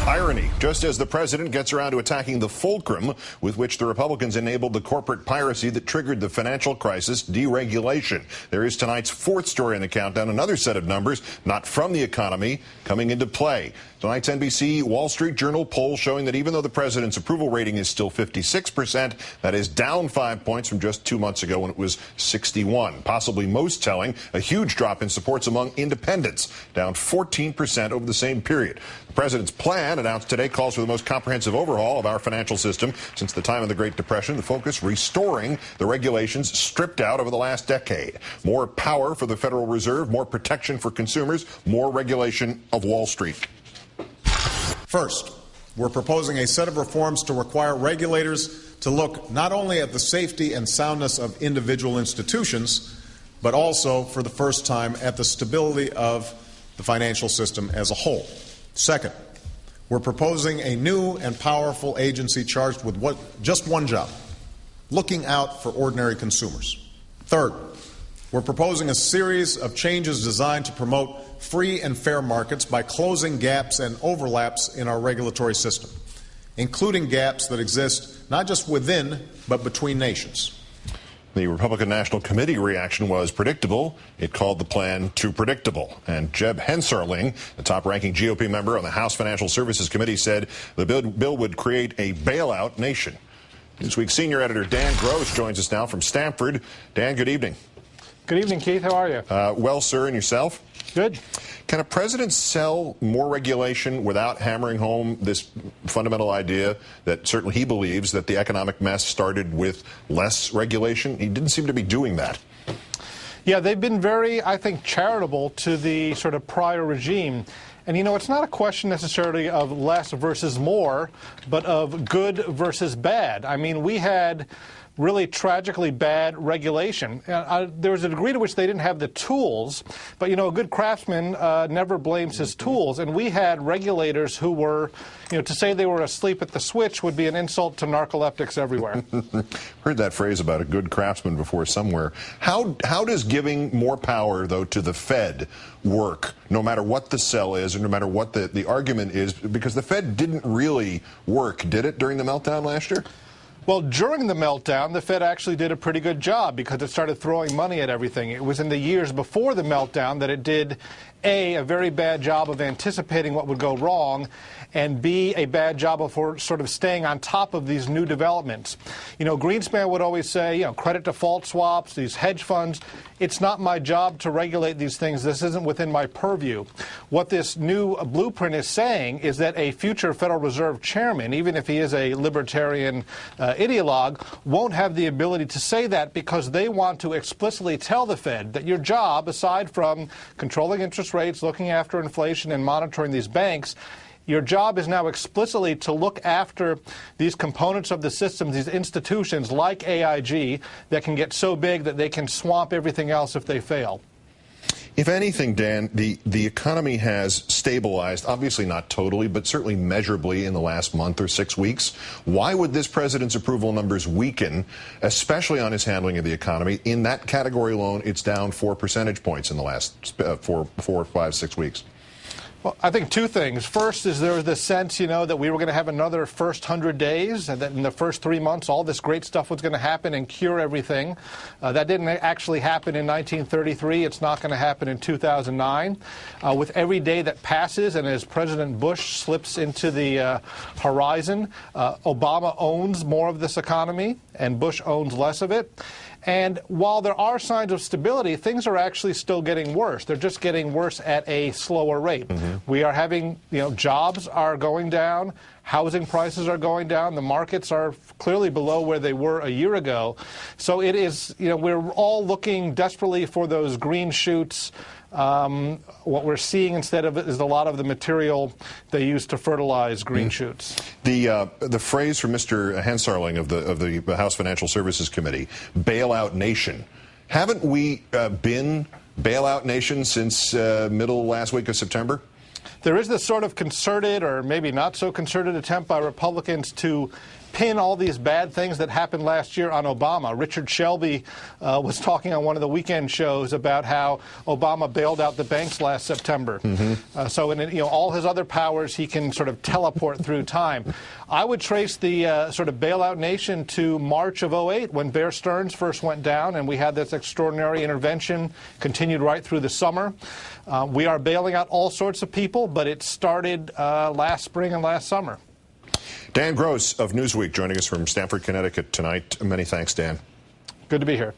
Irony, just as the president gets around to attacking the fulcrum with which the Republicans enabled the corporate piracy that triggered the financial crisis, deregulation. There is tonight's fourth story in the countdown, another set of numbers not from the economy coming into play. Tonight's NBC Wall Street Journal poll showing that even though the president's approval rating is still 56%, that is down 5 points from just 2 months ago when it was 61. Possibly most telling, a huge drop in supports among independents, down 14% over the same period. The president's plan, announced today, calls for the most comprehensive overhaul of our financial system since the time of the Great Depression. The focus, restoring the regulations stripped out over the last decade. More power for the Federal Reserve, more protection for consumers, more regulation of Wall Street. First, we're proposing a set of reforms to require regulators to look not only at the safety and soundness of individual institutions, but also, for the first time, at the stability of the financial system as a whole. Second, we're proposing a new and powerful agency charged with just one job: looking out for ordinary consumers. Third, we're proposing a series of changes designed to promote free and fair markets by closing gaps and overlaps in our regulatory system, including gaps that exist not just within, but between nations. The Republican National Committee reaction was predictable. It called the plan too predictable. And Jeb Hensarling, the top-ranking GOP member on the House Financial Services Committee, said the bill would create a bailout nation. Newsweek senior editor Dan Gross joins us now from Stamford. Dan, good evening. Good evening, Keith. How are you? Well, sir, and yourself? Good. Can a president sell more regulation without hammering home this fundamental idea that certainly he believes that the economic mess started with less regulation? He didn't seem to be doing that. Yeah, they've been very, I think, charitable to the sort of prior regime. And, you know, it's not a question necessarily of less versus more, but of good versus bad. I mean, we had really tragically bad regulation. There was a degree to which they didn't have the tools, but, you know, a good craftsman never blames his tools. And we had regulators who were, you know, to say they were asleep at the switch would be an insult to narcoleptics everywhere. Heard that phrase about a good craftsman before somewhere. How does giving more power, though, to the Fed work, no matter what the sell is or no matter what the argument is? Because the Fed didn't really work, did it, during the meltdown last year? Well, during the meltdown, the Fed actually did a pretty good job because it started throwing money at everything. It was in the years before the meltdown that it did, A, a very bad job of anticipating what would go wrong, and B, a bad job of sort of staying on top of these new developments. You know, Greenspan would always say, you know, credit default swaps, these hedge funds, it's not my job to regulate these things. This isn't within my purview. What this new blueprint is saying is that a future Federal Reserve chairman, even if he is a libertarian ideologue, won't have the ability to say that because they want to explicitly tell the Fed that your job, aside from controlling interest rates, looking after inflation, and monitoring these banks, your job is now explicitly to look after these components of the system, these institutions like AIG that can get so big that they can swamp everything else if they fail. If anything, Dan, the economy has stabilized, obviously not totally, but certainly measurably in the last month or 6 weeks. Why would this president's approval numbers weaken, especially on his handling of the economy? In that category alone, it's down 4 percentage points in the last 4, 5, 6 weeks. Well, I think two things. First is there was this sense, you know, that we were going to have another first 100 days, and that in the first 3 months all this great stuff was going to happen and cure everything. That didn't actually happen in 1933. It's not going to happen in 2009. With every day that passes and as President Bush slips into the horizon, Obama owns more of this economy and Bush owns less of it. And while there are signs of stability, things are actually still getting worse. They're just getting worse at a slower rate. We are having, you know, jobs are going down, housing prices are going down, the markets are clearly below where they were a year ago. So it is, you know, we're all looking desperately for those green shoots. What we're seeing instead of it is a lot of the material they use to fertilize green shoots. The phrase from Mr. Hensarling of the House Financial Services Committee, bailout nation. Haven't we been bailout nation since middle last week of September? There is this sort of concerted, or maybe not so concerted, attempt by Republicans to pin all these bad things that happened last year on Obama. Richard Shelby was talking on one of the weekend shows about how Obama bailed out the banks last September. So in all his other powers, he can sort of teleport through time. I would trace the sort of bailout nation to March of '08 when Bear Stearns first went down, and we had this extraordinary intervention, continued right through the summer. We are bailing out all sorts of people, but it started last spring and last summer. Dan Gross of Newsweek joining us from Stamford, Connecticut tonight. Many thanks, Dan. Good to be here.